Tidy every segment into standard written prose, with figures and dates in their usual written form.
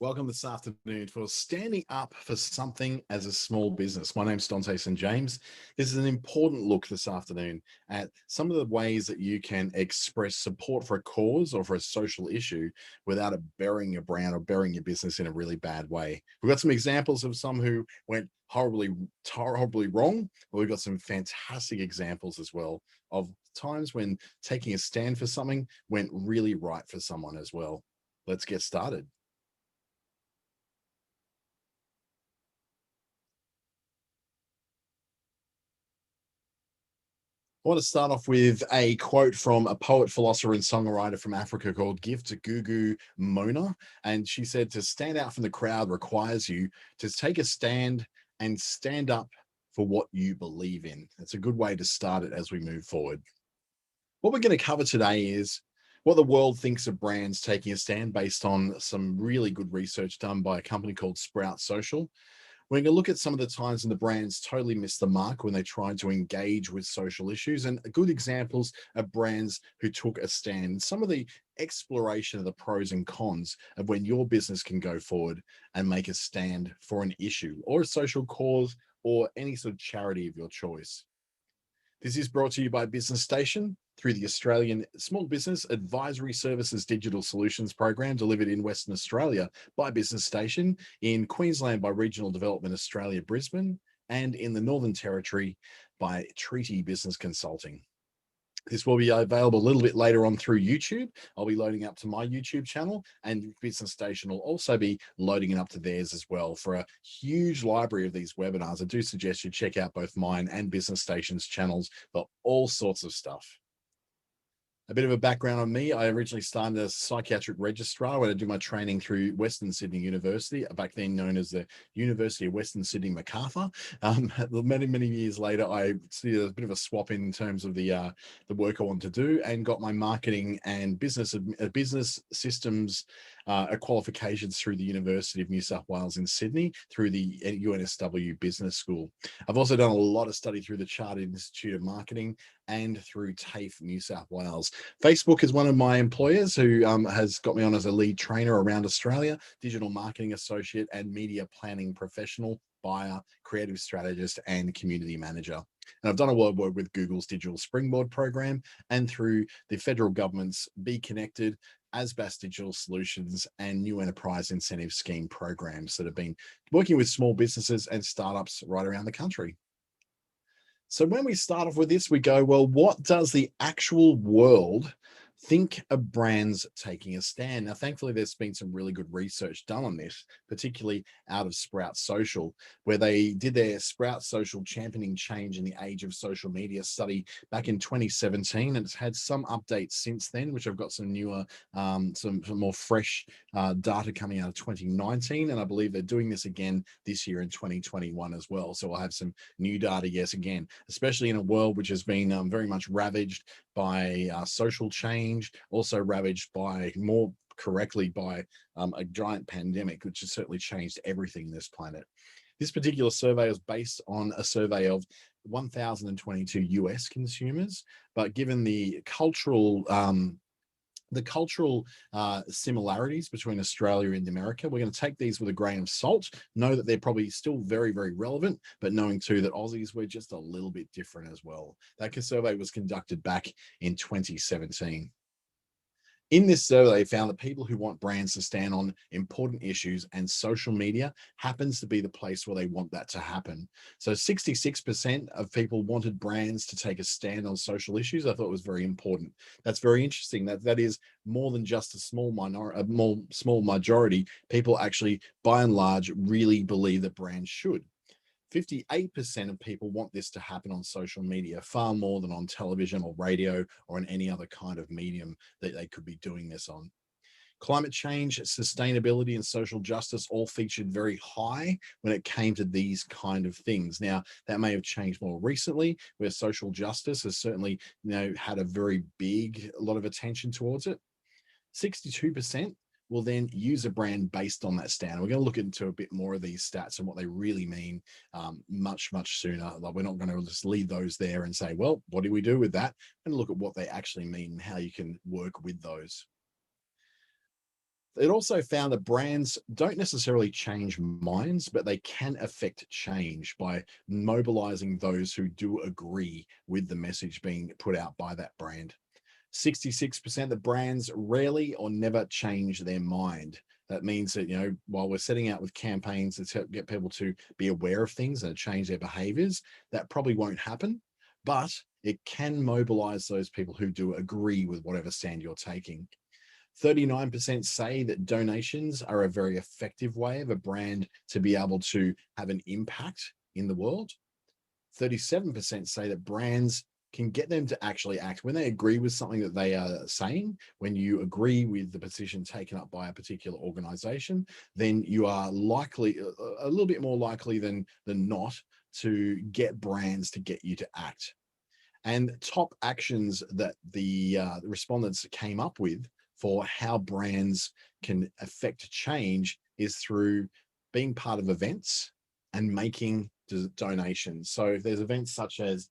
Welcome this afternoon for standing up for something as a small business. My name's Dante St. James. This is an important look this afternoon at some of the ways that you can express support for a cause or for a social issue without it burying your brand or burying your business in a really bad way. We've got some examples of some who went horribly wrong, but we've got some fantastic examples as well of times when taking a stand for something went really right for someone as well. Let's get started. I want to start off with a quote from a poet, philosopher, and songwriter from Africa called Gift Gugu Mona. And she said, to stand out from the crowd requires you to take a stand and stand up for what you believe in. That's a good way to start it as we move forward. What we're going to cover today is what the world thinks of brands taking a stand based on some really good research done by a company called Sprout Social. We're going to look at some of the times when the brands totally missed the mark when they tried to engage with social issues, and good examples of brands who took a stand. Some of the exploration of the pros and cons of when your business can go forward and make a stand for an issue or a social cause or any sort of charity of your choice. This is brought to you by Business Station through the Australian Small Business Advisory Services Digital Solutions Program, delivered in Western Australia by Business Station, in Queensland by Regional Development Australia Brisbane, and in the Northern Territory by Treaty Business Consulting. This will be available a little bit later on through YouTube. I'll be loading up to my YouTube channel, and Business Station will also be loading it up to theirs as well. For a huge library of these webinars, I do suggest you check out both mine and Business Station's channels for all sorts of stuff. A bit of a background on me. I originally started as a psychiatric registrar when I did my training through Western Sydney University, back then known as the University of Western Sydney Macarthur. Many years later, I did a bit of a swap in terms of the work I wanted to do, and got my marketing and business systems qualifications through the University of New South Wales in Sydney through the UNSW Business School. I've also done a lot of study through the Chartered Institute of Marketing and through TAFE New South Wales. Facebook is one of my employers who has got me on as a lead trainer around Australia, digital marketing associate and media planning professional, buyer, creative strategist, and community manager. And I've done a lot of work with Google's Digital Springboard program and through the federal government's Be Connected, ASBAS Digital Solutions, and New Enterprise Incentive Scheme programs that have been working with small businesses and startups right around the country. So when we start off with this, we go, well, what does the actual world think of brands taking a stand? Now, thankfully, there's been some really good research done on this, particularly out of Sprout Social, where they did their Sprout Social Championing Change in the Age of Social Media study back in 2017. And it's had some updates since then, which I've got some newer, some more fresh data coming out of 2019. And I believe they're doing this again this year in 2021 as well. So I'll have some new data, yes, again, especially in a world which has been very much ravaged by social change, also ravaged by, more correctly, by a giant pandemic, which has certainly changed everything in this planet. This particular survey was based on a survey of 1,022 US consumers, but given the cultural similarities between Australia and America, we're going to take these with a grain of salt, know that they're probably still very relevant, but knowing too that Aussies were just a little bit different as well. That survey was conducted back in 2017. In this survey, they found that people who want brands to stand on important issues, and social media happens to be the place where they want that to happen. So 66% of people wanted brands to take a stand on social issues. I thought was very important. That's very interesting. That is more than just a small majority. People actually, by and large, really believe that brands should. 58% of people want this to happen on social media, far more than on television or radio or in any other kind of medium that they could be doing this on. Climate change, sustainability, and social justice all featured very high when it came to these kind of things. Now, that may have changed more recently, where social justice has certainly, had a very lot of attention towards it. 62% will then use a brand based on that stand. We're going to look into a bit more of these stats and what they really mean much sooner. Like, we're not going to just leave those there and say, well, what do we do with that? And look at what they actually mean and how you can work with those. It also found that brands don't necessarily change minds, but they can affect change by mobilizing those who do agree with the message being put out by that brand. 66% of brands rarely or never change their mind. That means that, while we're setting out with campaigns to get people to be aware of things and change their behaviors, that probably won't happen, but it can mobilize those people who do agree with whatever stand you're taking. 39% say that donations are a very effective way of a brand to be able to have an impact in the world. 37% say that brands can get them to actually act when they agree with something that they are saying. When you agree with the position taken up by a particular organization, then you are likely, a little bit more likely than not, to get brands to get you to act. And top actions that the respondents came up with for how brands can affect change is through being part of events and making donations. So if there's events such as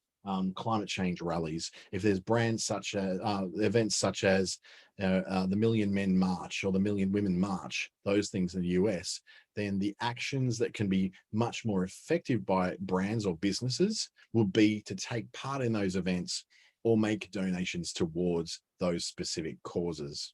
climate change rallies, if there's brands such as events such as the Million Men March or the Million Women March, those things in the US, then the actions that can be much more effective by brands or businesses will be to take part in those events or make donations towards those specific causes.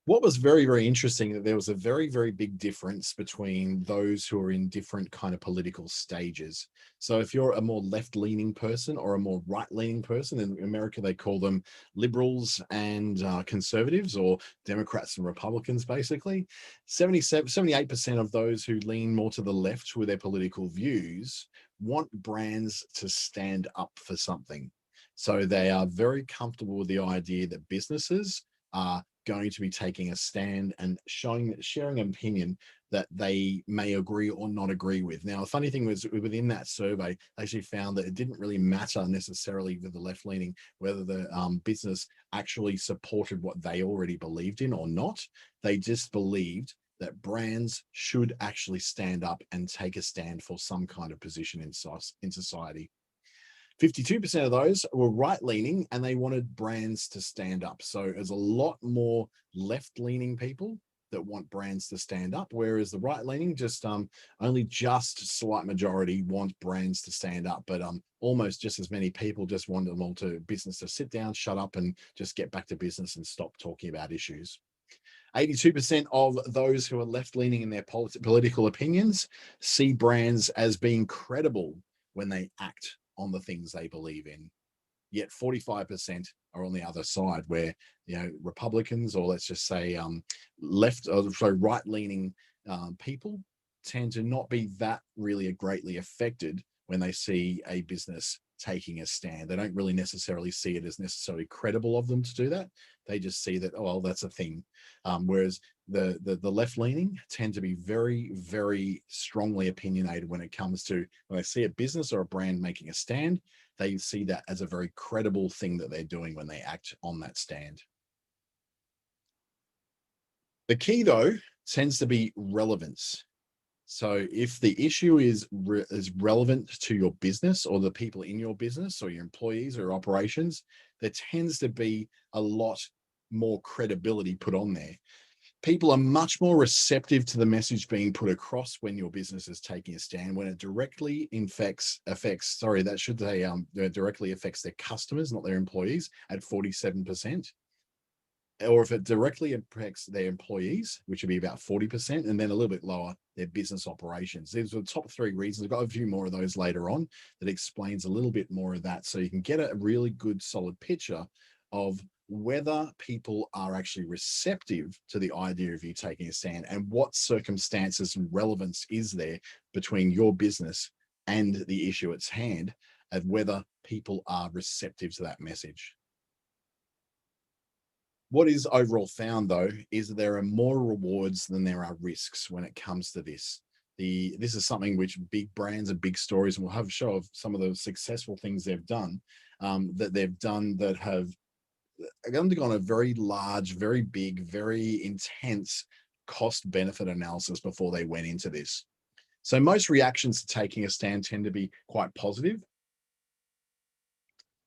What was very, very interesting, that there was a very, very big difference between those who are in different kind of political stages. So if you're a more left-leaning person or a more right-leaning person, in America they call them liberals and conservatives, or Democrats and Republicans, basically. 78% of those who lean more to the left with their political views want brands to stand up for something. So they are very comfortable with the idea that businesses are going to be taking a stand and sharing an opinion that they may agree or not agree with. Now, the funny thing was, within that survey, they actually found that it didn't really matter necessarily with the left leaning whether the business actually supported what they already believed in or not. They just believed that brands should actually stand up and take a stand for some kind of position in society. 52% of those were right-leaning and they wanted brands to stand up. So there's a lot more left-leaning people that want brands to stand up, whereas the right-leaning only just slight majority want brands to stand up, but almost just as many people just want them all to business to sit down, shut up, and just get back to business and stop talking about issues. 82% of those who are left-leaning in their political opinions see brands as being credible when they act on the things they believe in. Yet 45% are on the other side, where Republicans, or let's just say right-leaning people, tend to not be that really greatly affected when they see a business taking a stand. They don't really necessarily see it as necessarily credible of them to do that. They just see that, oh, well, that's a thing. Whereas the left-leaning tend to be very, very strongly opinionated when it comes to, when they see a business or a brand making a stand, they see that as a very credible thing that they're doing when they act on that stand. The key, though, tends to be relevance. So if the issue is relevant to your business or the people in your business or your employees or operations, there tends to be a lot more credibility put on there. People are much more receptive to the message being put across when your business is taking a stand, when it directly directly affects their customers, not their employees, at 47%. Or if it directly impacts their employees, which would be about 40%, and then a little bit lower, their business operations. These are the top three reasons. I've got a few more of those later on that explains a little bit more of that, so you can get a really good solid picture of whether people are actually receptive to the idea of you taking a stand, and what circumstances and relevance is there between your business and the issue at hand, of whether people are receptive to that message. What is overall found, though, is that there are more rewards than there are risks when it comes to this. This is something which big brands and big stories, and we'll have a show of some of the successful things they've done, that have undergone a very large, very big, very intense cost benefit analysis before they went into this. So most reactions to taking a stand tend to be quite positive,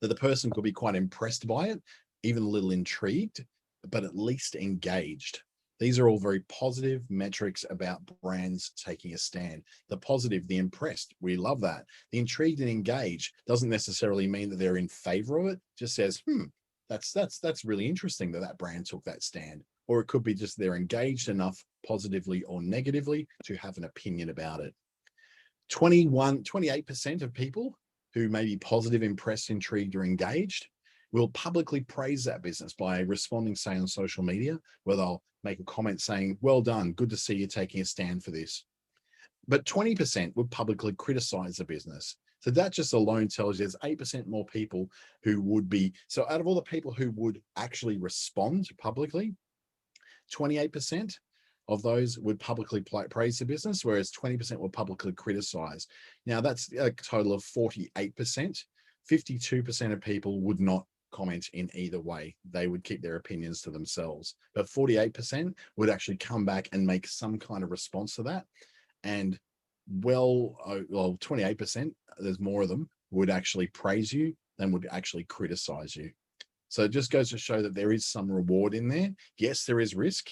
that the person could be quite impressed by it, even a little intrigued, but at least engaged. These are all very positive metrics about brands taking a stand. The positive, the impressed, we love that. The intrigued and engaged doesn't necessarily mean that they're in favor of it. Just says, that's really interesting that that brand took that stand. Or it could be just they're engaged enough positively or negatively to have an opinion about it. 28% of people who may be positive, impressed, intrigued, or engaged will publicly praise that business by responding, say, on social media, where they'll make a comment saying, well done, good to see you taking a stand for this. But 20% would publicly criticize the business. So that just alone tells you there's 8% more people who would be, so out of all the people who would actually respond publicly, 28% of those would publicly praise the business, whereas 20% would publicly criticize. Now that's a total of 48%. 52% of people would not comment in either way. They would keep their opinions to themselves. But 48% would actually come back and make some kind of response to that. And well, 28%, there's more of them, would actually praise you than would actually criticize you. So it just goes to show that there is some reward in there. Yes, there is risk,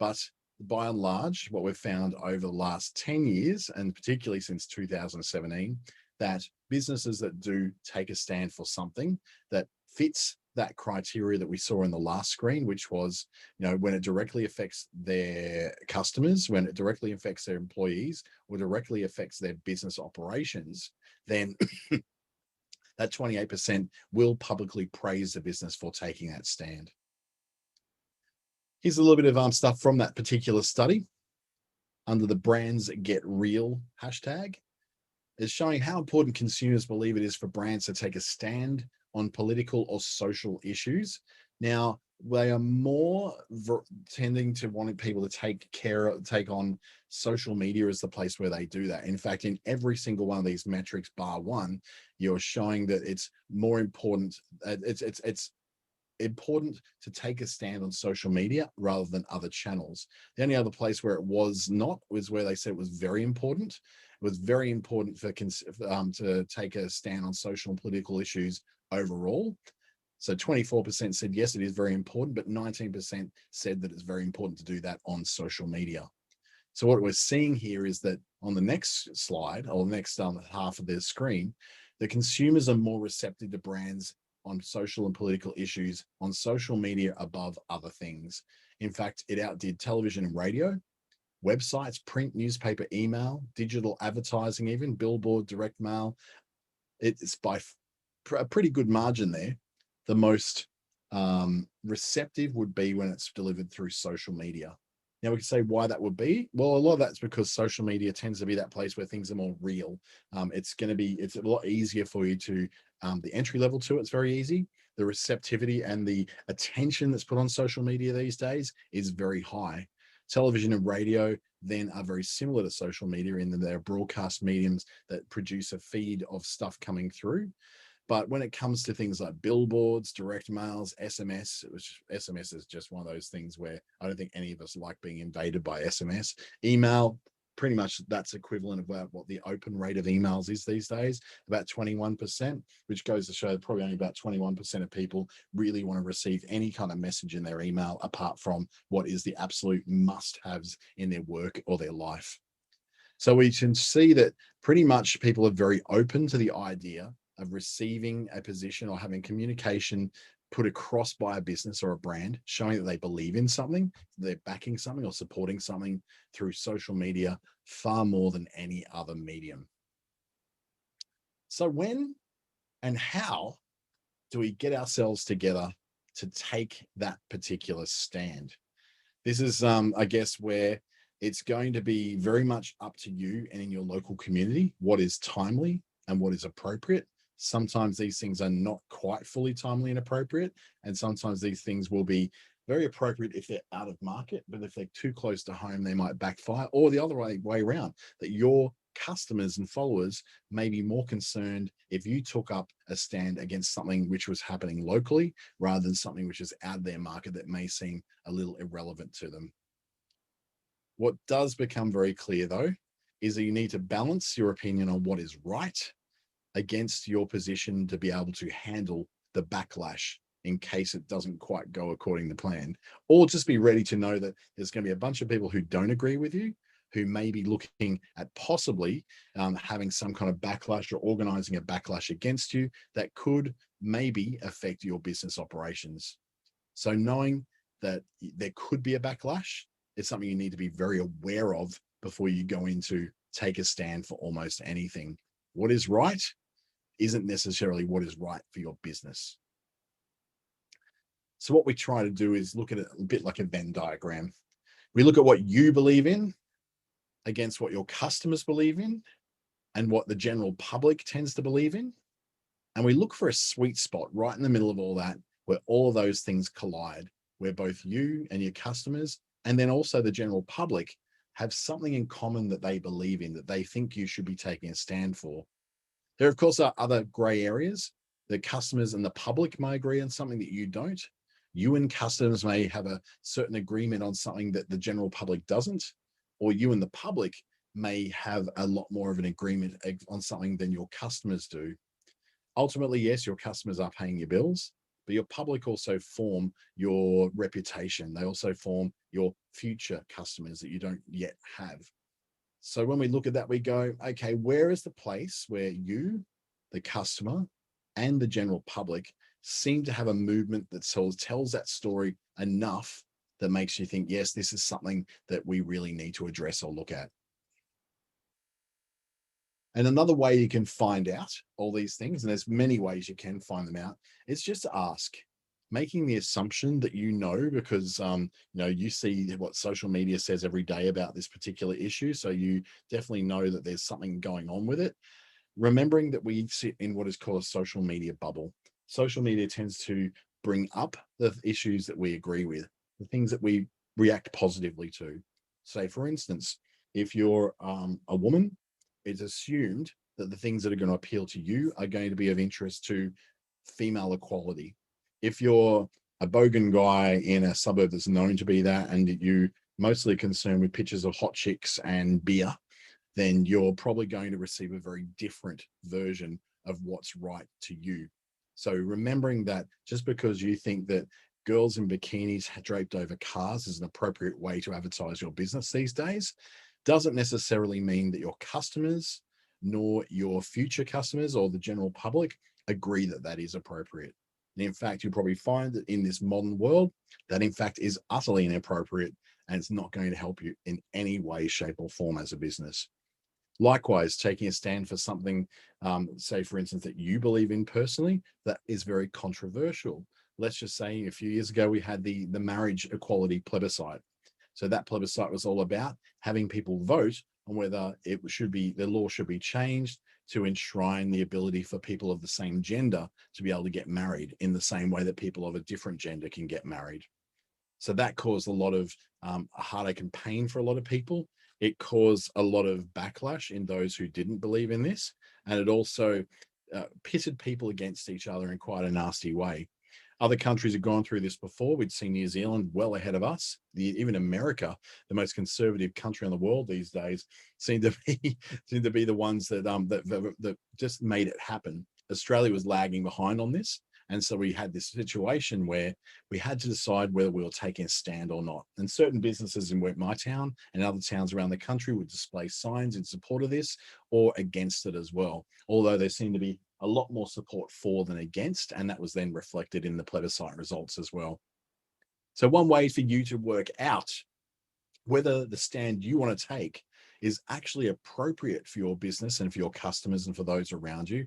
but by and large, what we've found over the last 10 years, and particularly since 2017, that businesses that do take a stand for something that fits that criteria that we saw in the last screen, which was, when it directly affects their customers, when it directly affects their employees, or directly affects their business operations, then that 28% will publicly praise the business for taking that stand. Here's a little bit of stuff from that particular study under the Brands Get Real hashtag. It's showing how important consumers believe it is for brands to take a stand on political or social issues. Now, they are more tending to wanting people to take on social media as the place where they do that. In fact, in every single one of these metrics, bar one, you're showing that it's more important. It's important to take a stand on social media rather than other channels. The only other place where it was not was where they said it was very important. It was very important for to take a stand on social and political issues overall. So 24% said, yes, it is very important, but 19% said that it's very important to do that on social media. So what we're seeing here is that on the next slide, or the next half of the screen, the consumers are more receptive to brands on social and political issues on social media above other things. In fact, it outdid television and radio, websites, print, newspaper, email, digital advertising, even billboard, direct mail. It's by a pretty good margin there. The most receptive would be when it's delivered through social media. Now we can say why that would be. Well, a lot of that's because social media tends to be that place where things are more real. It's a lot easier for you to, the entry level to it's very easy. The receptivity and the attention that's put on social media these days is very high. Television and radio then are very similar to social media in that they're broadcast mediums that produce a feed of stuff coming through. But when it comes to things like billboards, direct mails, SMS, SMS is just one of those things where I don't think any of us like being invaded by SMS. Email, pretty much that's equivalent of what the open rate of emails is these days, about 21%, which goes to show probably only about 21% of people really want to receive any kind of message in their email apart from what is the absolute must-haves in their work or their life. So we can see that pretty much people are very open to the idea of receiving a position or having communication put across by a business or a brand, showing that they believe in something, they're backing something or supporting something through social media far more than any other medium. So when and how do we get ourselves together to take that particular stand? This is, I guess, where it's going to be very much up to you and in your local community, what is timely and what is appropriate. Sometimes these things are not quite fully timely and appropriate, and sometimes these things will be very appropriate if they're out of market, but if they're too close to home, they might backfire, or the other way around, that your customers and followers may be more concerned if you took up a stand against something which was happening locally rather than something which is out of their market that may seem a little irrelevant to them. What does become very clear, though, is that you need to balance your opinion on what is right against your position to be able to handle the backlash in case it doesn't quite go according to plan, or just be ready to know that there's going to be a bunch of people who don't agree with you, who may be looking at possibly having some kind of backlash or organizing a backlash against you that could maybe affect your business operations. So knowing that there could be a backlash is something you need to be very aware of before you go into take a stand for almost anything. What is right isn't necessarily what is right for your business. So what we try to do is look at it a bit like a Venn diagram. We look at what you believe in against what your customers believe in and what the general public tends to believe in. And we look for a sweet spot right in the middle of all that, where all of those things collide, where both you and your customers, and then also the general public, have something in common that they believe in, that they think you should be taking a stand for. There, of course, are other gray areas. The customers and the public may agree on something that you don't. You and customers may have a certain agreement on something that the general public doesn't, or you and the public may have a lot more of an agreement on something than your customers do. Ultimately, yes, your customers are paying your bills, but your public also form your reputation. They also form your future customers that you don't yet have. So when we look at that, we go, okay, where is the place where you, the customer, and the general public seem to have a movement that tells that story enough that makes you think, yes, this is something that we really need to address or look at. And another way you can find out all these things, and there's many ways you can find them out, is just to ask, making the assumption that you know, because you see what social media says every day about this particular issue, so you definitely know that there's something going on with it. Remembering that we sit in what is called a social media bubble. Social media tends to bring up the issues that we agree with, the things that we react positively to. Say, for instance, if you're a woman, it's assumed that the things that are going to appeal to you are going to be of interest to female equality. If you're a bogan guy in a suburb that's known to be that, and you mostly concerned with pictures of hot chicks and beer, then you're probably going to receive a very different version of what's right to you. So remembering that just because you think that girls in bikinis draped over cars is an appropriate way to advertise your business these days doesn't necessarily mean that your customers nor your future customers or the general public agree that that is appropriate. And in fact, you'll probably find that in this modern world, that in fact is utterly inappropriate, and it's not going to help you in any way, shape, or form as a business. Likewise, taking a stand for something, say, for instance, that you believe in personally, that is very controversial. Let's just say a few years ago, we had the marriage equality plebiscite. So that plebiscite was all about having people vote on whether the law should be changed to enshrine the ability for people of the same gender to be able to get married in the same way that people of a different gender can get married. So that caused a lot of heartache and pain for a lot of people. It caused a lot of backlash in those who didn't believe in this. And it also pitted people against each other in quite a nasty way. Other countries have gone through this before. We'd seen New Zealand well ahead of us. Even America, the most conservative country in the world these days, seem to be the ones that just made it happen. Australia was lagging behind on this. And so we had this situation where we had to decide whether we were taking a stand or not. And certain businesses in my town and other towns around the country would display signs in support of this or against it as well. Although there seemed to be a lot more support for than against, and that was then reflected in the plebiscite results as well. So one way for you to work out whether the stand you want to take is actually appropriate for your business and for your customers and for those around you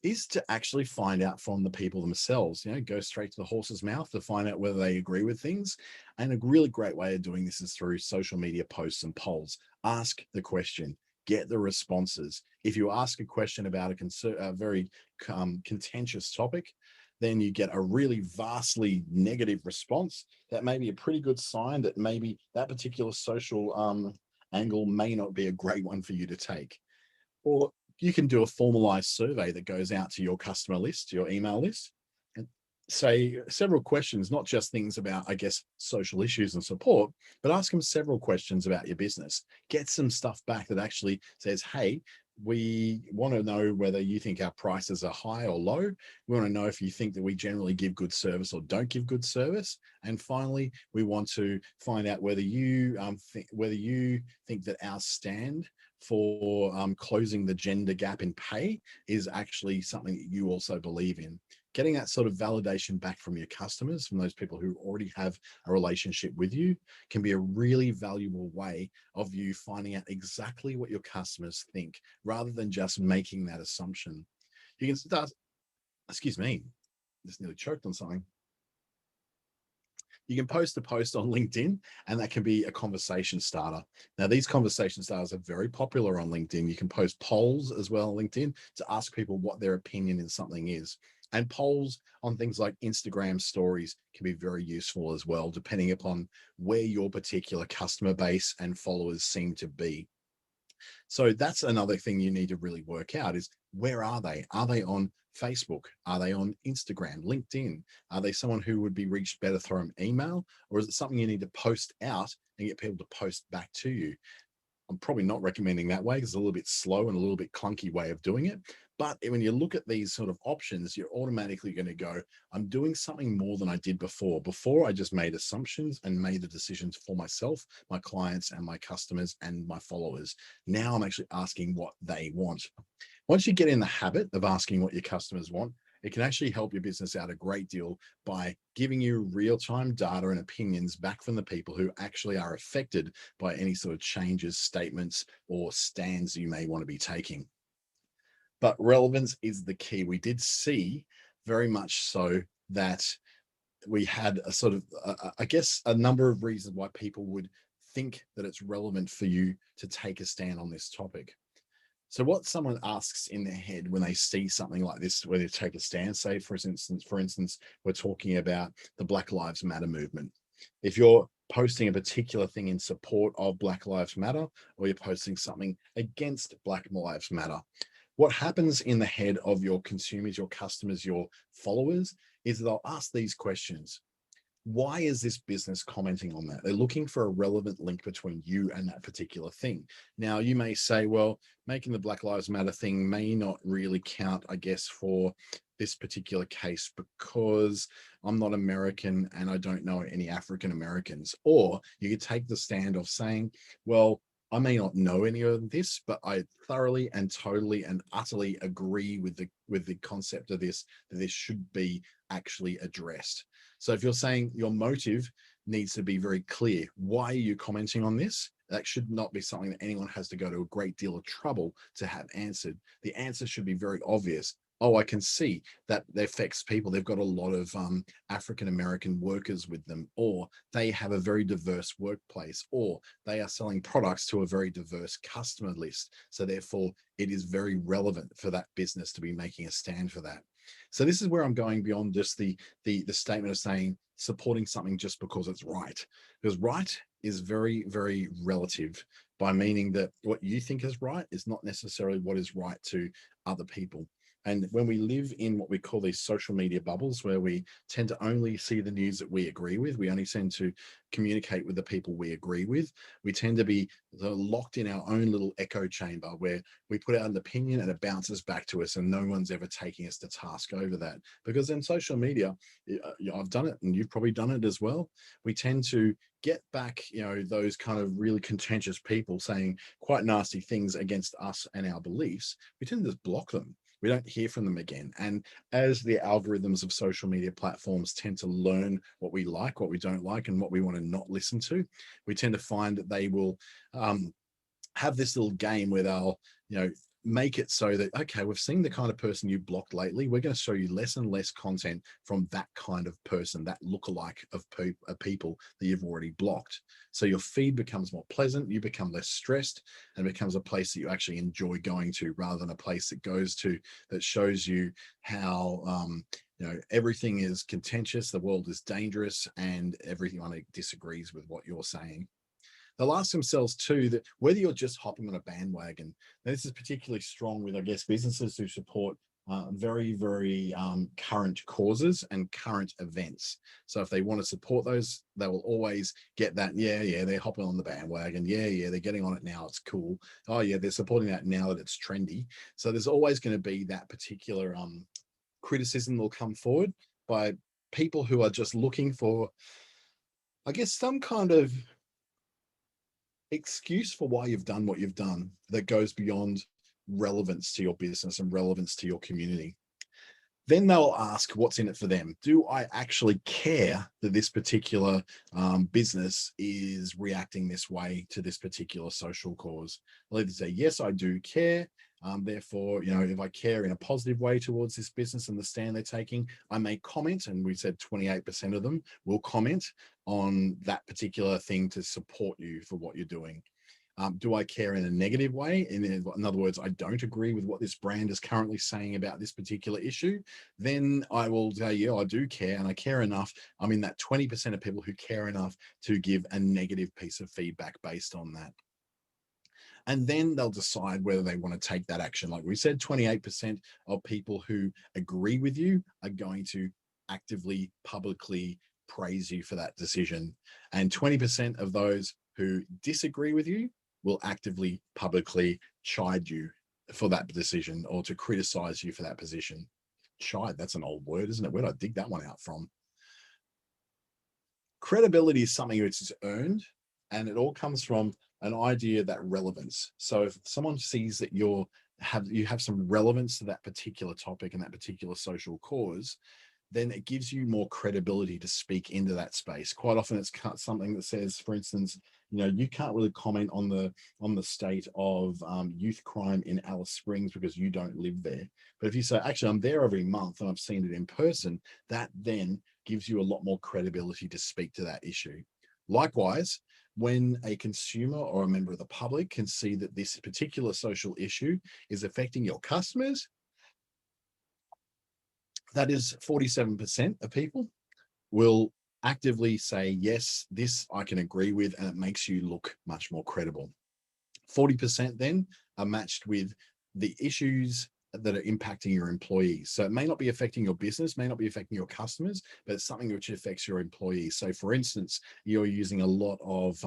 is to actually find out from the people themselves. Go straight to the horse's mouth to find out whether they agree with things. And a really great way of doing this is through social media posts and polls. Ask the question, get the responses. If you ask a question about a very contentious topic, then you get a really vastly negative response. That may be a pretty good sign that maybe that particular social angle may not be a great one for you to take. Or you can do a formalized survey that goes out to your customer list, your email list, and say several questions, not just things about, I guess, social issues and support, but ask them several questions about your business. Get some stuff back that actually says, hey, we want to know whether you think our prices are high or low. We want to know if you think that we generally give good service or don't give good service. And finally, we want to find out whether you think that our stand for closing the gender gap in pay is actually something that you also believe in. Getting that sort of validation back from your customers, from those people who already have a relationship with you, can be a really valuable way of you finding out exactly what your customers think, rather than just making that assumption. You can start, excuse me, just nearly choked on something. You can post a post on LinkedIn, and that can be a conversation starter. Now, these conversation starters are very popular on LinkedIn. You can post polls as well on LinkedIn to ask people what their opinion in something is. And polls on things like Instagram stories can be very useful as well, depending upon where your particular customer base and followers seem to be. So that's another thing you need to really work out is, where are they? Are they on Facebook? Are they on Instagram, LinkedIn? Are they someone who would be reached better through an email? Or is it something you need to post out and get people to post back to you? I'm probably not recommending that way because it's a little bit slow and a little bit clunky way of doing it. But when you look at these sort of options, you're automatically going to go, I'm doing something more than I did before. Before, I just made assumptions and made the decisions for myself, my clients, and my customers and my followers. Now I'm actually asking what they want. Once you get in the habit of asking what your customers want, it can actually help your business out a great deal by giving you real-time data and opinions back from the people who actually are affected by any sort of changes, statements, or stands you may want to be taking. But relevance is the key. We did see very much so that we had a sort of, I guess, a number of reasons why people would think that it's relevant for you to take a stand on this topic. So what someone asks in their head when they see something like this, where they take a stand, say, for instance, we're talking about the Black Lives Matter movement. If you're posting a particular thing in support of Black Lives Matter, or you're posting something against Black Lives Matter, what happens in the head of your consumers, your customers, your followers, is they'll ask these questions. Why is this business commenting on that? They're looking for a relevant link between you and that particular thing. Now, you may say, well, making the Black Lives Matter thing may not really count, I guess, for this particular case because I'm not American and I don't know any African Americans. Or you could take the stand of saying, well, I may not know any of this, but I thoroughly and totally and utterly agree with the concept of this, that this should be actually addressed. So if you're saying your motive needs to be very clear, why are you commenting on this? That should not be something that anyone has to go to a great deal of trouble to have answered. The answer should be very obvious. Oh, I can see that affects people. They've got a lot of African-American workers with them, or they have a very diverse workplace, or they are selling products to a very diverse customer list. So therefore, it is very relevant for that business to be making a stand for that. So this is where I'm going beyond just the statement of saying supporting something just because it's right, because right is very, very relative, by meaning that what you think is right is not necessarily what is right to other people. And when we live in what we call these social media bubbles, where we tend to only see the news that we agree with, we only tend to communicate with the people we agree with, we tend to be locked in our own little echo chamber where we put out an opinion and it bounces back to us and no one's ever taking us to task over that. Because in social media, I've done it and you've probably done it as well, we tend to get back, those kind of really contentious people saying quite nasty things against us and our beliefs. We tend to just block them. We don't hear from them again. And as the algorithms of social media platforms tend to learn what we like, what we don't like, and what we want to not listen to, we tend to find that they will have this little game where they'll, make it so that, okay, we've seen the kind of person you blocked lately. We're going to show you less and less content from that kind of person, that lookalike of people that you've already blocked. So your feed becomes more pleasant, you become less stressed, and it becomes a place that you actually enjoy going to, rather than a place that shows you how everything is contentious, the world is dangerous, and everyone disagrees with what you're saying. They'll ask themselves too that whether you're just hopping on a bandwagon. Now, this is particularly strong with, I guess, businesses who support very current causes and current events. So if they want to support those, they will always get that. Yeah, they're hopping on the bandwagon. Yeah, they're getting on it now. It's cool. Oh yeah, they're supporting that now that it's trendy. So there's always going to be that particular criticism that will come forward by people who are just looking for, I guess, some kind of excuse for why you've done what you've done that goes beyond relevance to your business and relevance to your community. Then they'll ask what's in it for them. Do I actually care that this particular business is reacting this way to this particular social cause? I'll either say, yes, I do care. Therefore, if I care in a positive way towards this business and the stand they're taking, I may comment. And we said 28% of them will comment on that particular thing to support you for what you're doing. Do I care in a negative way? In other words, I don't agree with what this brand is currently saying about this particular issue. Then I will say, yeah, I do care, and I care enough. I'm in that 20% of people who care enough to give a negative piece of feedback based on that. And then they'll decide whether they want to take that action. Like we said, 28% of people who agree with you are going to actively, publicly praise you for that decision. And 20% of those who disagree with you will actively, publicly chide you for that decision or to criticize you for that position. Chide, that's an old word, isn't it? Where did I dig that one out from? Credibility is something which is earned, and it all comes from an idea that relevance. So if someone sees that you have some relevance to that particular topic and that particular social cause, then it gives you more credibility to speak into that space. Quite often it's something that says, for instance, you can't really comment on the state of youth crime in Alice Springs because you don't live there. But if you say, actually, I'm there every month and I've seen it in person, that then gives you a lot more credibility to speak to that issue. Likewise, when a consumer or a member of the public can see that this particular social issue is affecting your customers, that is 47% of people will actively say, yes, this I can agree with, and it makes you look much more credible. 40% then are matched with the issues that are impacting your employees. So it may not be affecting your business, may not be affecting your customers, but it's something which affects your employees. So for instance, you're using a lot of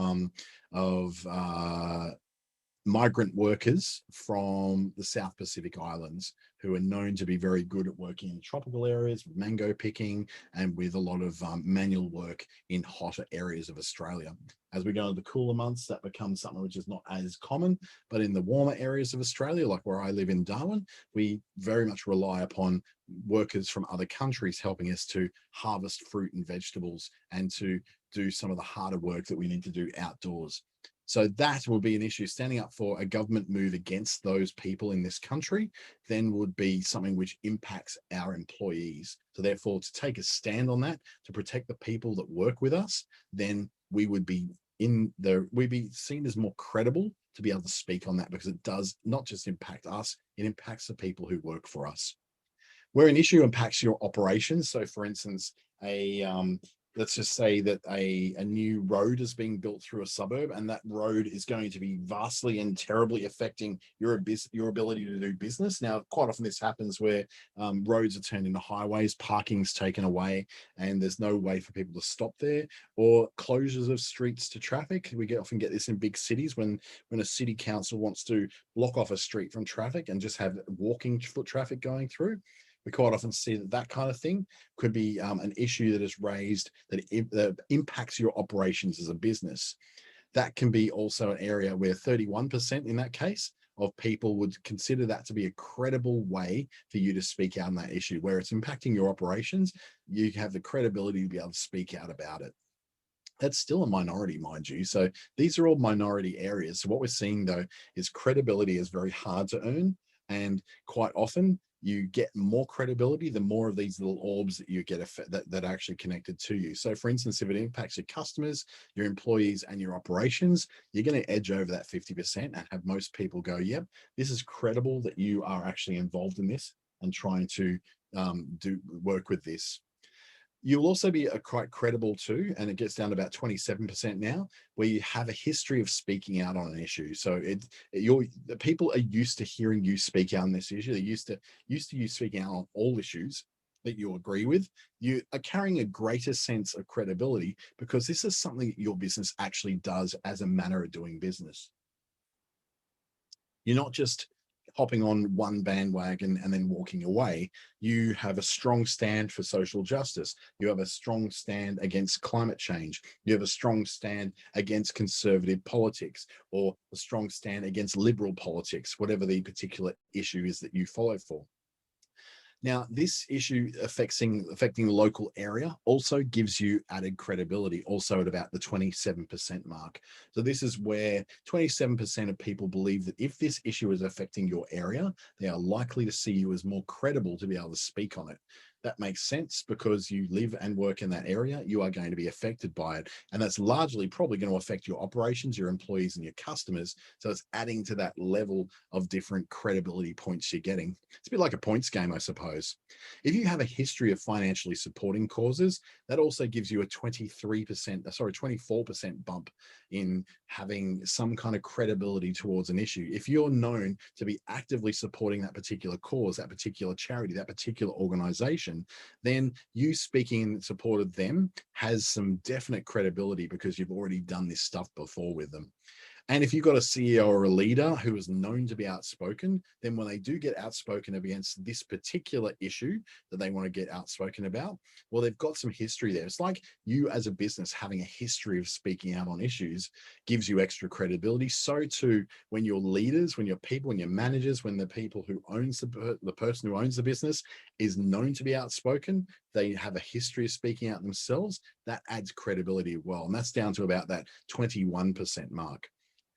migrant workers from the South Pacific Islands who are known to be very good at working in tropical areas, with mango picking, and with a lot of manual work in hotter areas of Australia. As we go into the cooler months, that becomes something which is not as common, but in the warmer areas of Australia, like where I live in Darwin, we very much rely upon workers from other countries helping us to harvest fruit and vegetables and to do some of the harder work that we need to do outdoors. So that will be an issue. Standing up for a government move against those people in this country then would be something which impacts our employees. So therefore, to take a stand on that, to protect the people that work with us, then we would be we'd be seen as more credible to be able to speak on that, because it does not just impact us, it impacts the people who work for us. Where an issue impacts your operations, so for instance, let's just say that a new road is being built through a suburb, and that road is going to be vastly and terribly affecting your ability to do business. Now, quite often this happens where roads are turned into highways, parking's taken away, and there's no way for people to stop there, or closures of streets to traffic. We often get this in big cities when a city council wants to block off a street from traffic and just have walking foot traffic going through. We quite often see that kind of thing could be an issue that is raised that impacts your operations as a business. That can be also an area where 31% in that case of people would consider that to be a credible way for you to speak out on that issue. Where it's impacting your operations, you have the credibility to be able to speak out about it. That's still a minority, mind you. So these are all minority areas. So what we're seeing, though, is credibility is very hard to earn. And quite often, you get more credibility the more of these little orbs that you get that are actually connected to you. So for instance, if it impacts your customers, your employees, and your operations, you're going to edge over that 50% and have most people go, yep, this is credible that you are actually involved in this and trying to work with this. You'll also be quite credible too, and it gets down to about 27% now, where you have a history of speaking out on an issue. So the people are used to hearing you speak out on this issue. They're used to you speaking out on all issues that you agree with. You are carrying a greater sense of credibility because this is something your business actually does as a manner of doing business. You're not just hopping on one bandwagon and then walking away. You have a strong stand for social justice. You have a strong stand against climate change. You have a strong stand against conservative politics, or a strong stand against liberal politics, whatever the particular issue is that you follow for. Now, this issue affecting the local area also gives you added credibility, also at about the 27% mark. So this is where 27% of people believe that if this issue is affecting your area, they are likely to see you as more credible to be able to speak on it. That makes sense because you live and work in that area. You are going to be affected by it. And that's largely probably going to affect your operations, your employees, and your customers. So it's adding to that level of different credibility points you're getting. It's a bit like a points game, I suppose. If you have a history of financially supporting causes, that also gives you a 24% bump in having some kind of credibility towards an issue. If you're known to be actively supporting that particular cause, that particular charity, that particular organization, then you speaking in support of them has some definite credibility because you've already done this stuff before with them. And if you've got a CEO or a leader who is known to be outspoken, then when they do get outspoken against this particular issue that they want to get outspoken about, well, they've got some history there. It's like you as a business having a history of speaking out on issues gives you extra credibility. So too, when your leaders, when your people, when your managers, when the people who owns the person who owns the business is known to be outspoken, they have a history of speaking out themselves, that adds credibility as well. And that's down to about that 21% mark.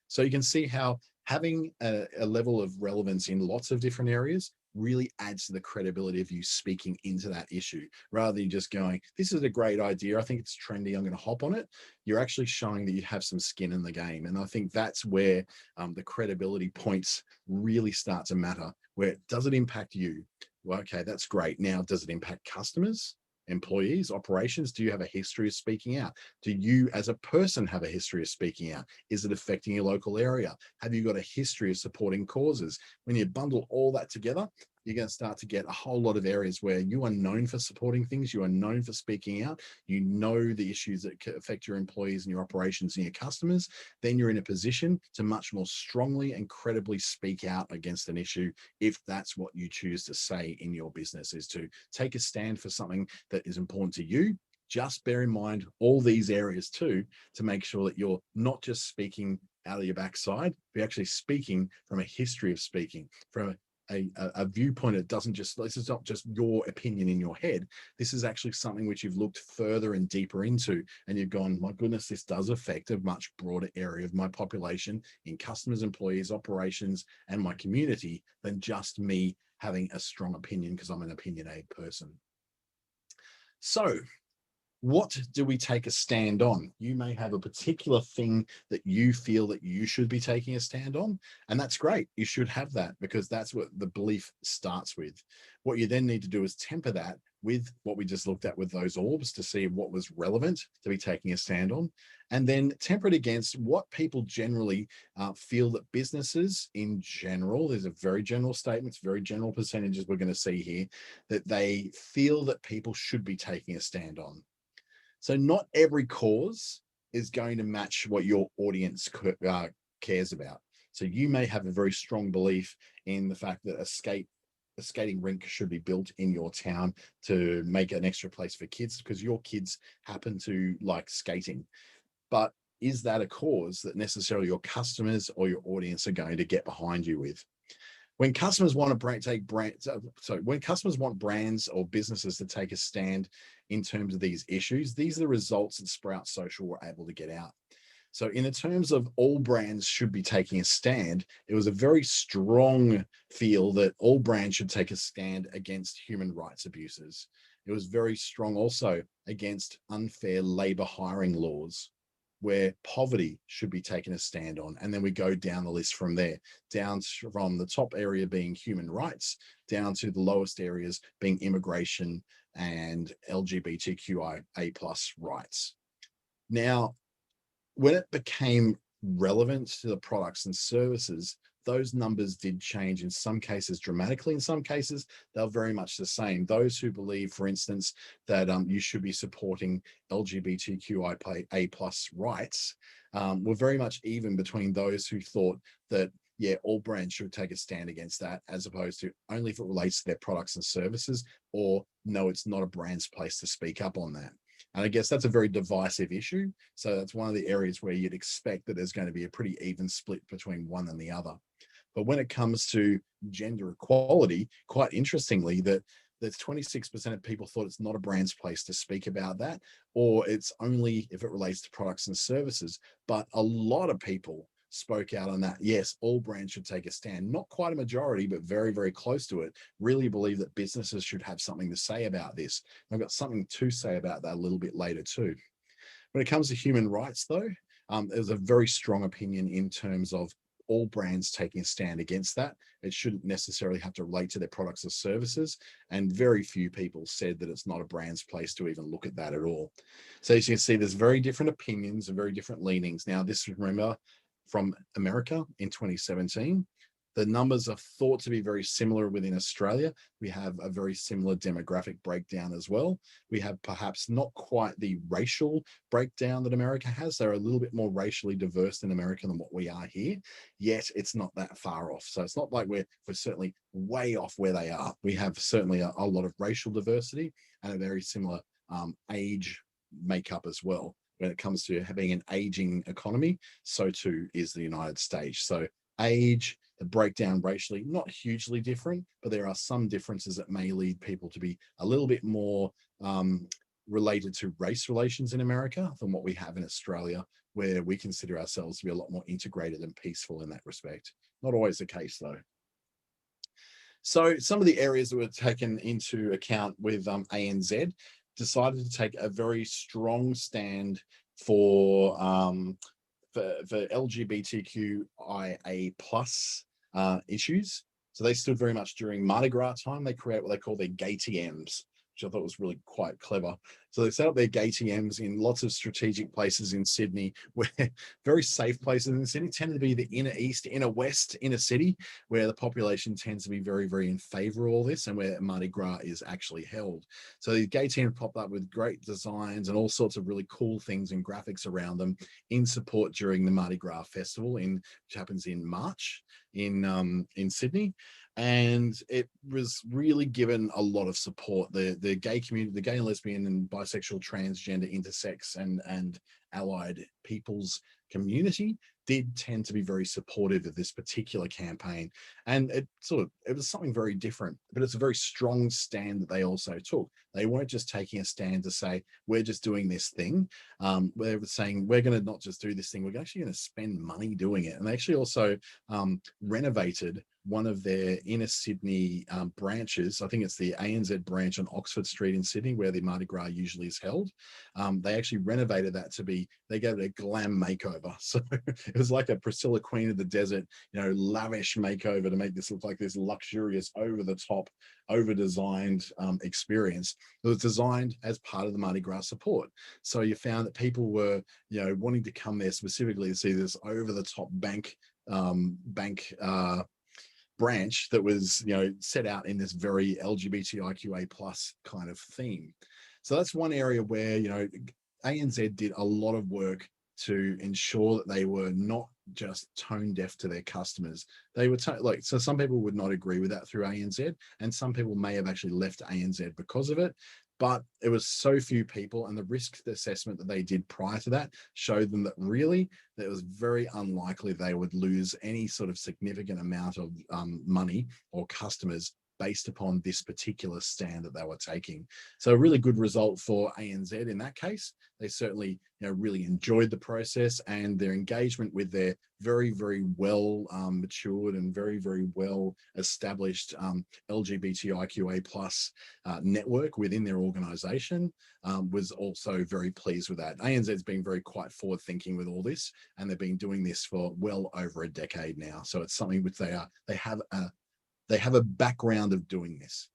So you can see how having a level of relevance in lots of different areas really adds to the credibility of you speaking into that issue, rather than just going, this is a great idea, I think it's trendy, I'm going to hop on it. You're actually showing that you have some skin in the game. And I think that's where the credibility points really start to matter. Where does it impact you? Well, okay, that's great. Now, does it impact customers? Employees, operations? Do you have a history of speaking out? Do you as a person have a history of speaking out? Is it affecting your local area? Have you got a history of supporting causes? When you bundle all that together, you're going to start to get a whole lot of areas where you are known for supporting things, you are known for speaking out, you know the issues that affect your employees and your operations and your customers. Then you're in a position to much more strongly and credibly speak out against an issue, if that's what you choose to say in your business, is to take a stand for something that is important to you. Just bear in mind all these areas too, to make sure that you're not just speaking out of your backside, but actually speaking from a history of speaking, from a viewpoint that doesn't just, this is not just your opinion in your head. This is actually something which you've looked further and deeper into, and you've gone, my goodness, this does affect a much broader area of my population in customers, employees, operations, and my community than just me having a strong opinion because I'm an opinionated person. So what do we take a stand on? You may have a particular thing that you feel that you should be taking a stand on, and that's great. You should have that because that's what the belief starts with. What you then need to do is temper that with what we just looked at with those orbs to see what was relevant to be taking a stand on, and then temper it against what people generally feel that businesses in general, there's a very general statements, very general percentages we're going to see here, that they feel that people should be taking a stand on. So not every cause is going to match what your audience cares about. So you may have a very strong belief in the fact that a skating rink should be built in your town to make an extra place for kids because your kids happen to like skating. But is that a cause that necessarily your customers or your audience are going to get behind you with? When customers want when customers want brands or businesses to take a stand in terms of these issues, these are the results that Sprout Social were able to get out. So in the terms of all brands should be taking a stand, it was a very strong feel that all brands should take a stand against human rights abuses. It was very strong also against unfair labor hiring laws, where poverty should be taken a stand on. And then we go down the list from there, down from the top area being human rights, down to the lowest areas being immigration, and LGBTQIA plus rights. Now, when it became relevant to the products and services, those numbers did change in some cases dramatically. In some cases, they're very much the same. Those who believe, for instance, that you should be supporting LGBTQIA plus rights were very much even between those who thought that, yeah, all brands should take a stand against that, as opposed to only if it relates to their products and services, or no, it's not a brand's place to speak up on that. And I guess that's a very divisive issue. So that's one of the areas where you'd expect that there's going to be a pretty even split between one and the other. But when it comes to gender equality, quite interestingly, that there's 26% of people thought it's not a brand's place to speak about that, or it's only if it relates to products and services. But a lot of people spoke out on that. Yes, all brands should take a stand. Not quite a majority, but very, very close to it. Really believe that businesses should have something to say about this. I've got something to say about that a little bit later too. When it comes to human rights, though, there's a very strong opinion in terms of all brands taking a stand against that. It shouldn't necessarily have to relate to their products or services. And very few people said that it's not a brand's place to even look at that at all. So as you can see, there's very different opinions and very different leanings. Now, this, remember, from America in 2017. The numbers are thought to be very similar within Australia. We have a very similar demographic breakdown as well. We have perhaps not quite the racial breakdown that America has. They're a little bit more racially diverse in America than what we are here, yet it's not that far off. So it's not like we're certainly way off where they are. We have certainly a lot of racial diversity and a very similar age makeup as well. When it comes to having an aging economy, so too is the United States. So age, the breakdown racially, not hugely different, but there are some differences that may lead people to be a little bit more related to race relations in America than what we have in Australia, where we consider ourselves to be a lot more integrated and peaceful in that respect. Not always the case, though. So some of the areas that were taken into account with ANZ decided to take a very strong stand for LGBTQIA plus issues. So they stood very much during Mardi Gras time. They create what they call their gay TMs, which I thought was really quite clever. So they set up their gay TMs in lots of strategic places in Sydney, where very safe places in Sydney tend to be the inner east, inner west, inner city, where the population tends to be very, very in favor of all this, and where Mardi Gras is actually held. So these gay TMs popped up with great designs and all sorts of really cool things and graphics around them in support during the Mardi Gras festival, which happens in March in Sydney. And it was really given a lot of support. The gay community, the gay and lesbian and bisexual, transgender, intersex and allied people's community did tend to be very supportive of this particular campaign. And it was something very different, but it's a very strong stand that they also took. They weren't just taking a stand to say, we're just doing this thing. They were saying, we're going to not just do this thing, we're actually going to spend money doing it. And they actually also renovated one of their inner Sydney branches. I think it's the ANZ branch on Oxford Street in Sydney, where the Mardi Gras usually is held. They actually renovated that to be, they gave it a glam makeover. So it was like a Priscilla Queen of the Desert, lavish makeover to make this look like this luxurious, over the top, over designed experience. It was designed as part of the Mardi Gras support. So you found that people were, wanting to come there specifically to see this over the top bank branch that was, set out in this very LGBTIQA plus kind of theme. So that's one area where, ANZ did a lot of work to ensure that they were not just tone deaf to their customers. They were so some people would not agree with that through ANZ, and some people may have actually left ANZ because of it. But it was so few people, and the risk assessment that they did prior to that showed them that really that it was very unlikely they would lose any sort of significant amount of money or customers based upon this particular stand that they were taking. So a really good result for ANZ in that case. They certainly, really enjoyed the process, and their engagement with their very, very well matured and very, very well established LGBTIQA plus network within their organization was also very pleased with that. ANZ's been very quite forward thinking with all this, and they've been doing this for well over a decade now. So it's something which they have a background of doing this.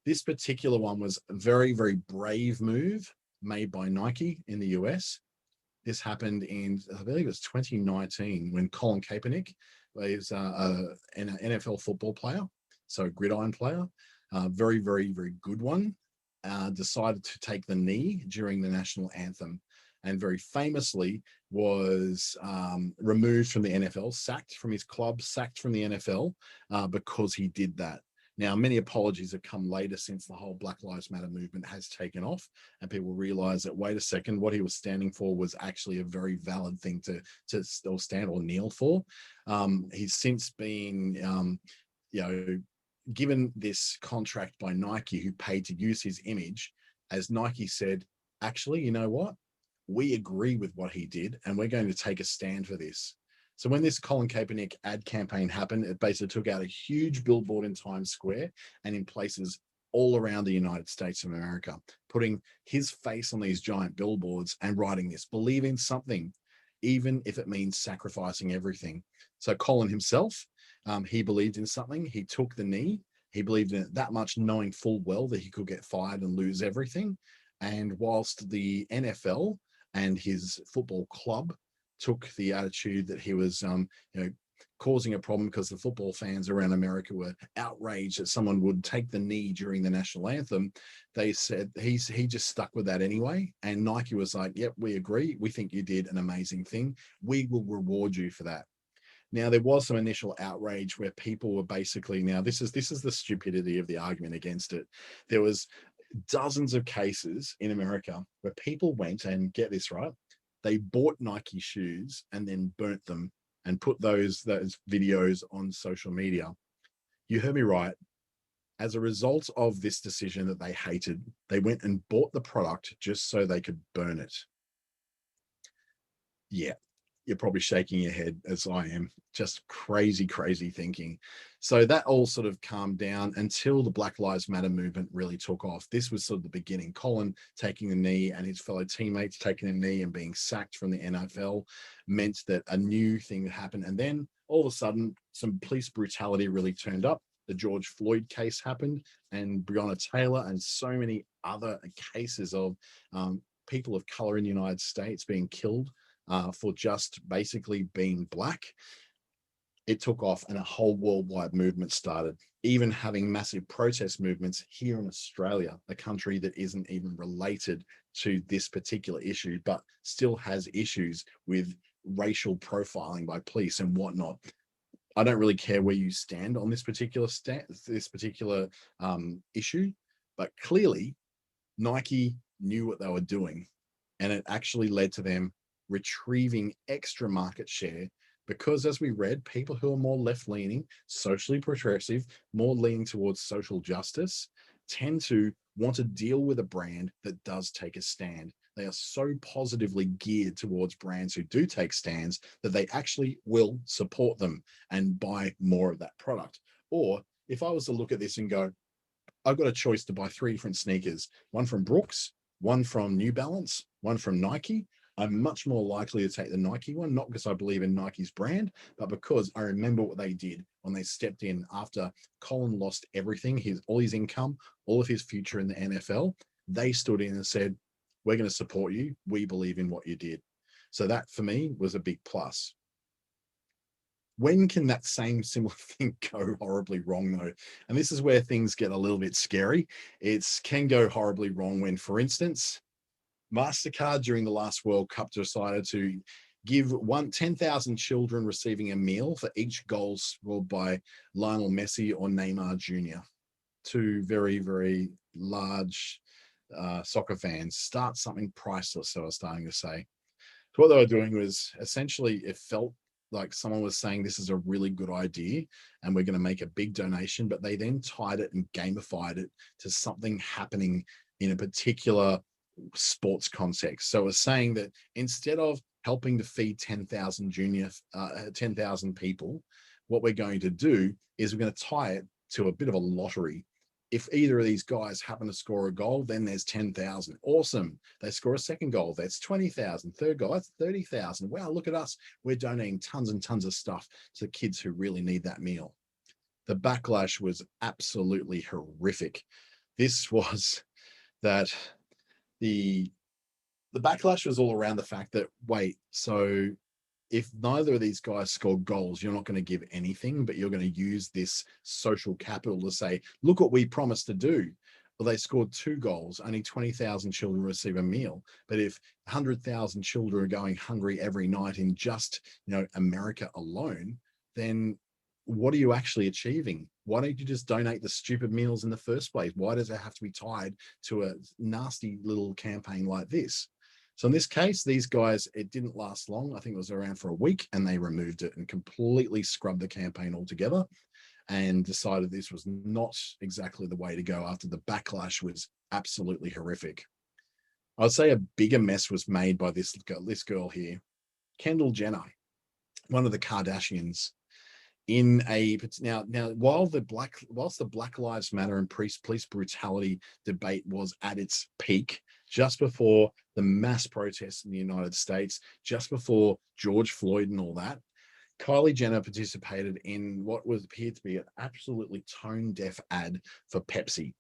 This particular one was a very, very brave move made by Nike in the US. This happened in, I believe it was 2019, when Colin Kaepernick was an NFL football player, so gridiron player, very, very, very good one, decided to take the knee during the national anthem, and very famously was removed from the NFL, sacked from his club, sacked from the NFL because he did that. Now, many apologies have come later since the whole Black Lives Matter movement has taken off, and people realize that, wait a second, what he was standing for was actually a very valid thing to still stand or kneel for. He's since been, given this contract by Nike, who paid to use his image, as Nike said, actually, you know what? We agree with what he did, and we're going to take a stand for this. So when this Colin Kaepernick ad campaign happened, it basically took out a huge billboard in Times Square and in places all around the United States of America, putting his face on these giant billboards and writing this: believe in something, even if it means sacrificing everything. So Colin himself, he believed in something. He took the knee. He believed in it that much, knowing full well that he could get fired and lose everything. And whilst the NFL and his football club took the attitude that he was, causing a problem because the football fans around America were outraged that someone would take the knee during the national anthem, they said he just stuck with that anyway. And Nike was like, yep, we agree. We think you did an amazing thing. We will reward you for that. Now, there was some initial outrage where people were basically, now this is the stupidity of the argument against it. There was dozens of cases in America where people went and, get this right, they bought Nike shoes and then burnt them and put those videos on social media. You heard me right. As a result of this decision that they hated, they went and bought the product just so they could burn it. Yeah, you're probably shaking your head as I am. Just crazy, crazy thinking. So that all sort of calmed down until the Black Lives Matter movement really took off. This was sort of the beginning. Colin taking the knee and his fellow teammates taking a knee and being sacked from the NFL meant that a new thing happened. And then all of a sudden, some police brutality really turned up. The George Floyd case happened, and Breonna Taylor, and so many other cases of people of color in the United States being killed for just basically being black. It took off and a whole worldwide movement started, even having massive protest movements here in Australia, a country that isn't even related to this particular issue, but still has issues with racial profiling by police and whatnot. I don't really care where you stand on this particular issue, but clearly Nike knew what they were doing, and it actually led to them retrieving extra market share, because, as we read, people who are more left-leaning, socially progressive, more leaning towards social justice, tend to want to deal with a brand that does take a stand. They are so positively geared towards brands who do take stands that they actually will support them and buy more of that product. Or if I was to look at this and go, I've got a choice to buy 3 different sneakers, one from Brooks, one from New Balance, one from Nike, I'm much more likely to take the Nike one, not because I believe in Nike's brand, but because I remember what they did when they stepped in after Colin lost everything, all his income, all of his future in the NFL. They stood in and said, we're going to support you. We believe in what you did. So that, for me, was a big plus. When can that same similar thing go horribly wrong, though? And this is where things get a little bit scary. It can go horribly wrong when, for instance, Mastercard during the last World Cup decided to give 10,000 children receiving a meal for each goal scored by Lionel Messi or Neymar Jr. Two very, very large soccer fans. Start something priceless, so I was starting to say. So what they were doing was, essentially, it felt like someone was saying this is a really good idea and we're going to make a big donation, but they then tied it and gamified it to something happening in a particular sports context. So it's saying that instead of helping to feed 10,000 people, what we're going to do is we're going to tie it to a bit of a lottery. If either of these guys happen to score a goal, then there's 10,000. Awesome. They score a second goal, that's 20,000. Third goal, that's 30,000. Wow, look at us. We're donating tons and tons of stuff to the kids who really need that meal. The backlash was absolutely horrific. This was that the backlash was all around the fact that, wait, so if neither of these guys scored goals, you're not going to give anything, but you're going to use this social capital to say, look what we promised to do. Well, they scored 2 goals, only 20,000 children receive a meal. But if 100,000 children are going hungry every night in just, America alone, then what are you actually achieving? Why don't you just donate the stupid meals in the first place? Why does it have to be tied to a nasty little campaign like this? So in this case, these guys, it didn't last long. I think it was around for a week, and they removed it and completely scrubbed the campaign altogether and decided this was not exactly the way to go after the backlash was absolutely horrific. I'd say a bigger mess was made by this girl here, Kendall Jenner, one of the Kardashians. Whilst the Black Lives Matter and police brutality debate was at its peak, just before the mass protests in the United States, just before George Floyd and all that, Kylie Jenner participated in what appeared to be an absolutely tone-deaf ad for Pepsi.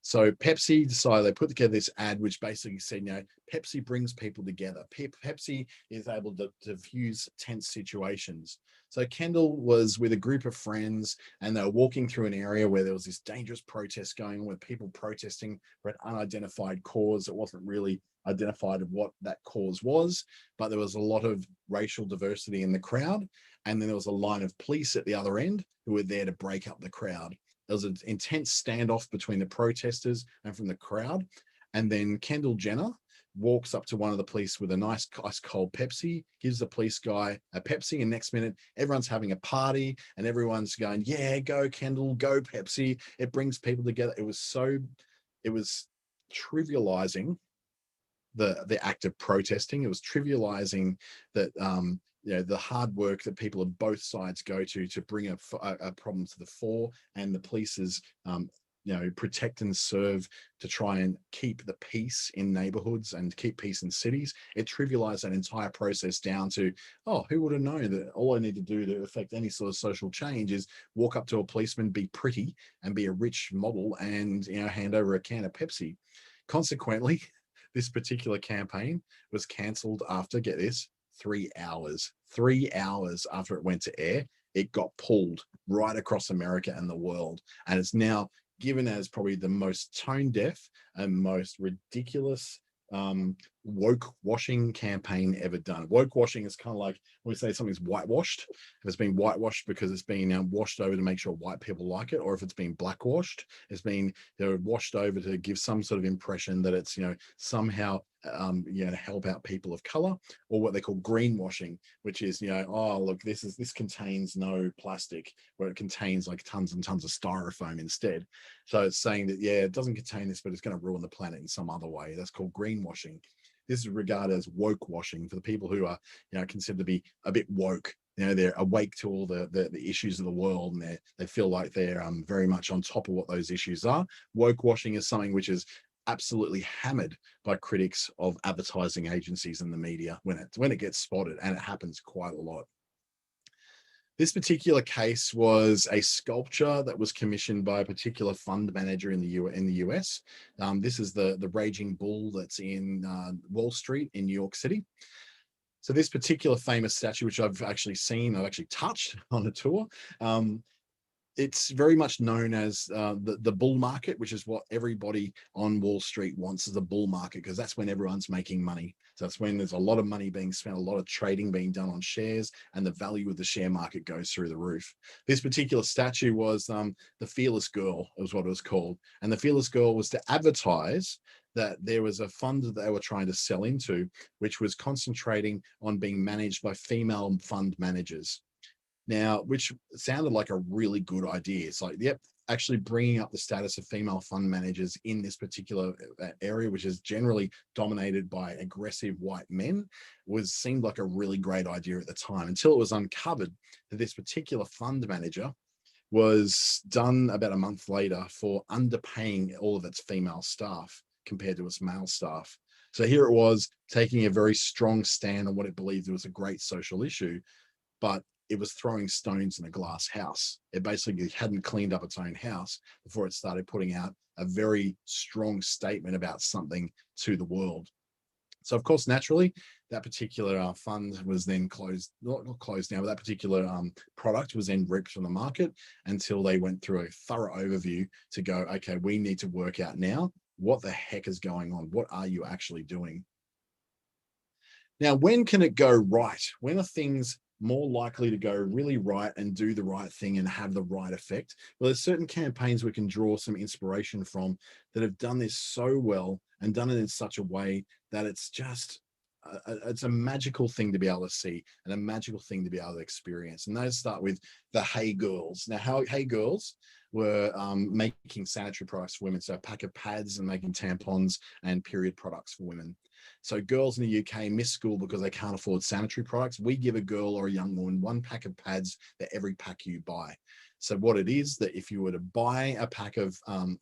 So Pepsi decided, they put together this ad which basically said, Pepsi brings people together. Pepsi is able to diffuse tense situations. So Kendall was with a group of friends, and they were walking through an area where there was this dangerous protest going on with people protesting for an unidentified cause. It wasn't really identified of what that cause was, but there was a lot of racial diversity in the crowd. And then there was a line of police at the other end who were there to break up the crowd. There was an intense standoff between the protesters and from the crowd. And then Kendall Jenner walks up to one of the police with a nice ice cold Pepsi, gives the police guy a Pepsi, and next minute everyone's having a party and everyone's going, yeah, go Kendall, go Pepsi. It brings people together. It was trivializing the act of protesting. It was trivializing that the hard work that people of both sides go to bring a problem to the fore, and the police's protect and serve to try and keep the peace in neighborhoods and keep peace in cities. It trivialized that entire process down to, who would have known that all I need to do to affect any sort of social change is walk up to a policeman, be pretty, and be a rich model, and hand over a can of Pepsi. Consequently, this particular campaign was cancelled after, get this, 3 hours. 3 hours after it went to air, it got pulled right across America and the world. And it's now given as probably the most tone deaf and most ridiculous woke washing campaign ever done. Woke washing is kind of like when we say something's whitewashed. If it's been whitewashed because it's been washed over to make sure white people like it, or if it's been blackwashed, it's been washed over to give some sort of impression that it's somehow to help out people of color, or what they call greenwashing, which is look, this contains no plastic, where it contains like tons and tons of styrofoam instead. So it's saying that it doesn't contain this, but it's going to ruin the planet in some other way. That's called greenwashing. This is regarded as woke washing for the people who are considered to be a bit woke. They're awake to all the issues of the world, and they feel like they're very much on top of what those issues are. Woke washing is something which is absolutely hammered by critics of advertising agencies and the media when it gets spotted, and it happens quite a lot. This particular case was a sculpture that was commissioned by a particular fund manager in the US. This is the Raging Bull that's in Wall Street in New York City. So this particular famous statue, which I've actually touched on a tour, it's very much known as the bull market, which is what everybody on Wall Street wants, is a bull market, because that's when everyone's making money. So that's when there's a lot of money being spent, a lot of trading being done on shares, and the value of the share market goes through the roof. This particular statue was the Fearless Girl, was what it was called. And the Fearless Girl was to advertise that there was a fund that they were trying to sell into, which was concentrating on being managed by female fund managers. Now, which sounded like a really good idea. It's like, yep, actually bringing up the status of female fund managers in this particular area, which is generally dominated by aggressive white men, seemed like a really great idea at the time, until it was uncovered that this particular fund manager was done about a month later for underpaying all of its female staff compared to its male staff. So here it was, taking a very strong stand on what it believed was a great social issue, but it was throwing stones in a glass house. It basically hadn't cleaned up its own house before it started putting out a very strong statement about something to the world. So, of course, naturally, that particular fund was then closed, not closed now, but that particular product was then ripped from the market until they went through a thorough overview to go, okay, we need to work out now what the heck is going on? What are you actually doing? Now, when can it go right? When are things more likely to go really right and do the right thing and have the right effect? Well, there's certain campaigns we can draw some inspiration from that have done this so well and done it in such a way that it's just it's a magical thing to be able to see and a magical thing to be able to experience. And those start with the Hey Girls. Now, Hey Girls were making sanitary products for women, so a pack of pads and making tampons and period products for women. So girls in the UK miss school because they can't afford sanitary products. We give a girl or a young woman one pack of pads for every pack you buy. So what it is that if you were to buy a pack of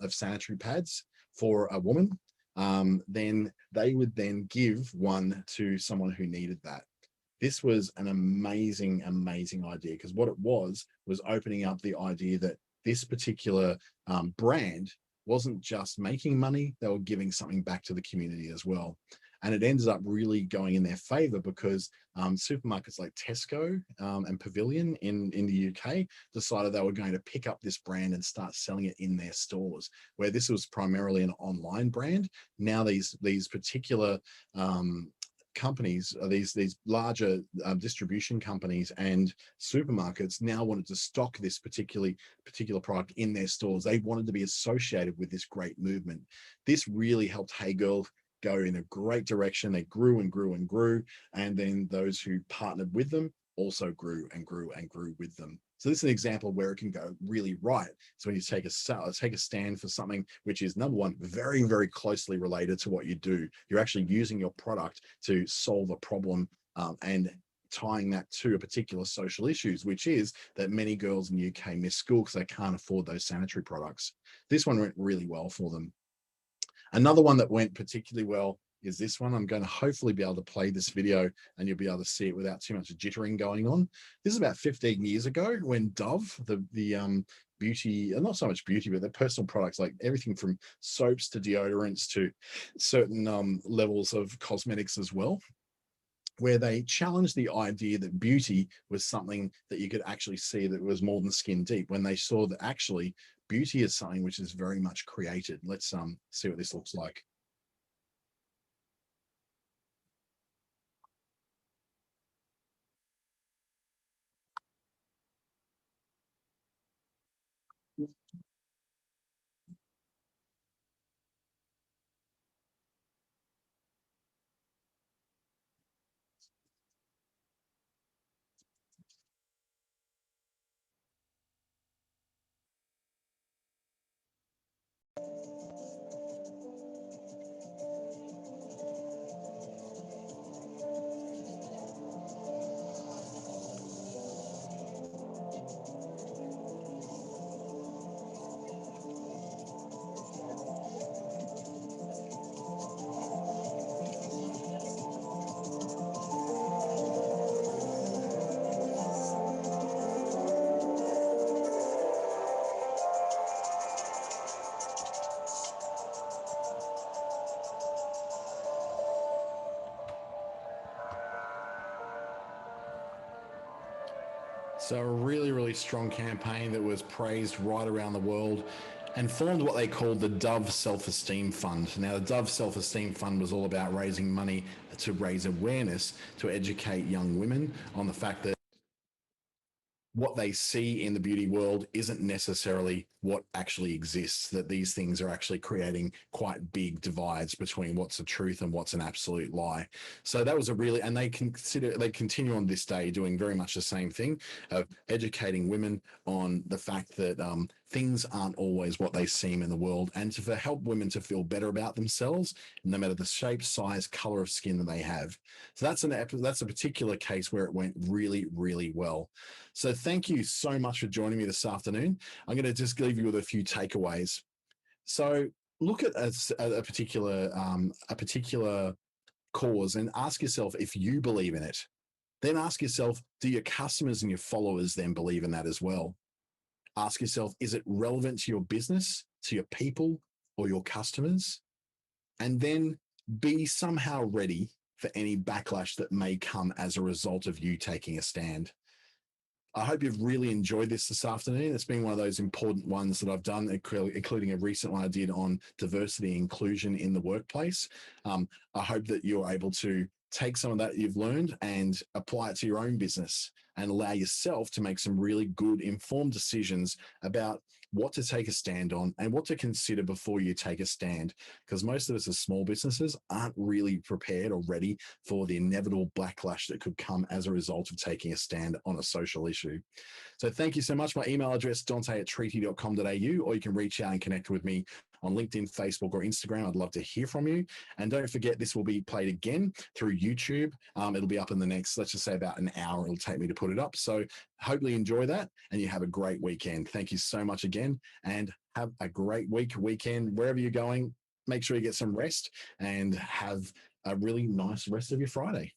sanitary pads for a woman, then they would then give one to someone who needed that. This was an amazing, amazing idea because what it was opening up the idea that this particular brand wasn't just making money, they were giving something back to the community as well. And it ended up really going in their favor because supermarkets like Tesco and Pavilion in the UK decided they were going to pick up this brand and start selling it in their stores, where this was primarily an online brand. Now these particular companies, these larger distribution companies and supermarkets now wanted to stock this particular product in their stores. They wanted to be associated with this great movement. This really helped Hey Girl go in a great direction. They grew and grew and grew, and then those who partnered with them also grew and grew and grew with them. So this is an example where it can go really right. So when you take a stand for something which is, number one, very, very closely related to what you do, you're actually using your product to solve a problem and tying that to a particular social issues, which is that many girls in the UK miss school because they can't afford those sanitary products. This one went really well for them. Another one that went particularly well is this one. I'm going to hopefully be able to play this video and you'll be able to see it without too much jittering going on. This is about 15 years ago when Dove, the beauty, not so much beauty, but the personal products, like everything from soaps to deodorants to certain levels of cosmetics as well, where they challenged the idea that beauty was something that you could actually see that was more than skin deep, when they saw that actually beauty is something which is very much created. Let's see what this looks like. So a really, really strong campaign that was praised right around the world and formed what they called the Dove Self-Esteem Fund. Now, the Dove Self-Esteem Fund was all about raising money to raise awareness, to educate young women on the fact that what they see in the beauty world isn't necessarily what actually exists, that these things are actually creating quite big divides between what's the truth and what's an absolute lie. So that was a really, and they continue on this day doing very much the same thing of educating women on the fact that things aren't always what they seem in the world, and to help women to feel better about themselves, no matter the shape, size, color of skin that they have. So that's a particular case where it went really, really well. So thank you so much for joining me this afternoon. I'm going to just leave you with a few takeaways. So look at a particular cause and ask yourself if you believe in it. Then ask yourself, do your customers and your followers then believe in that as well? Ask yourself, is it relevant to your business, to your people, or your customers? And then be somehow ready for any backlash that may come as a result of you taking a stand. I hope you've really enjoyed this afternoon. It's been one of those important ones that I've done, including a recent one I did on diversity and inclusion in the workplace. I hope that you're able to take some of that you've learned and apply it to your own business and allow yourself to make some really good informed decisions about what to take a stand on and what to consider before you take a stand. Because most of us as small businesses aren't really prepared or ready for the inevitable backlash that could come as a result of taking a stand on a social issue. So thank you so much. My email address, dante@treaty.com.au, or you can reach out and connect with me on LinkedIn, Facebook, or Instagram. I'd love to hear from you. And don't forget, this will be played again through YouTube. It'll be up in the next, let's just say about an hour it'll take me to put it up. So hopefully enjoy that and you have a great weekend. Thank you so much again and have a great weekend, wherever you're going. Make sure you get some rest and have a really nice rest of your Friday.